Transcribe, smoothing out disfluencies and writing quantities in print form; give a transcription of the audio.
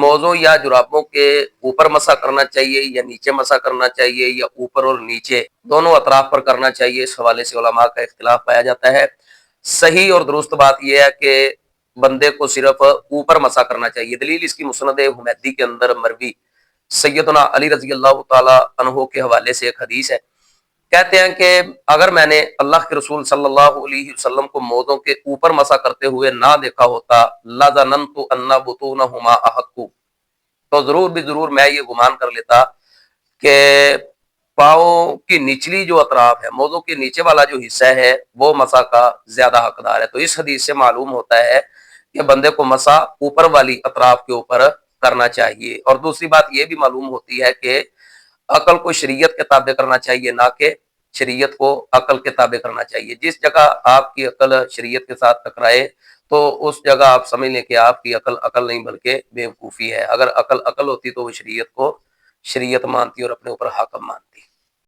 موزوں یا جرابوں کے اوپر مسح کرنا چاہیے یا نیچے مسح کرنا چاہیے یا اوپر اور نیچے دونوں اطراف پر کرنا چاہیے، اس حوالے سے علماء کا اختلاف پایا جاتا ہے۔ صحیح اور درست بات یہ ہے کہ بندے کو صرف اوپر مسح کرنا چاہیے۔ دلیل اس کی مسند حمیدی کے اندر مروی سیدنا علی رضی اللہ تعالی عنہ کے حوالے سے ایک حدیث ہے، کہتے ہیں کہ اگر میں نے اللہ کے رسول صلی اللہ علیہ وسلم کو موزوں کے اوپر مسح کرتے ہوئے نہ دیکھا ہوتا لَظَنَنْتُ أَنَّ بُطُونَهُمَا أَحَقُّ، تو ضرور بھی ضرور میں یہ گمان کر لیتا کہ پاؤں کی نچلی جو اطراف ہے، موزوں کے نیچے والا جو حصہ ہے وہ مسح کا زیادہ حقدار ہے۔ تو اس حدیث سے معلوم ہوتا ہے کہ بندے کو مسح اوپر والی اطراف کے اوپر کرنا چاہیے۔ اور دوسری بات یہ بھی معلوم ہوتی ہے کہ عقل کو شریعت کے تابع کرنا چاہیے، نہ کہ شریعت کو عقل کے تابع کرنا چاہیے۔ جس جگہ آپ کی عقل شریعت کے ساتھ ٹکرائے تو اس جگہ آپ سمجھ لیں کہ آپ کی عقل نہیں بلکہ بیوقوفی ہے۔ اگر عقل ہوتی تو وہ شریعت کو شریعت مانتی اور اپنے اوپر حاکم مانتی۔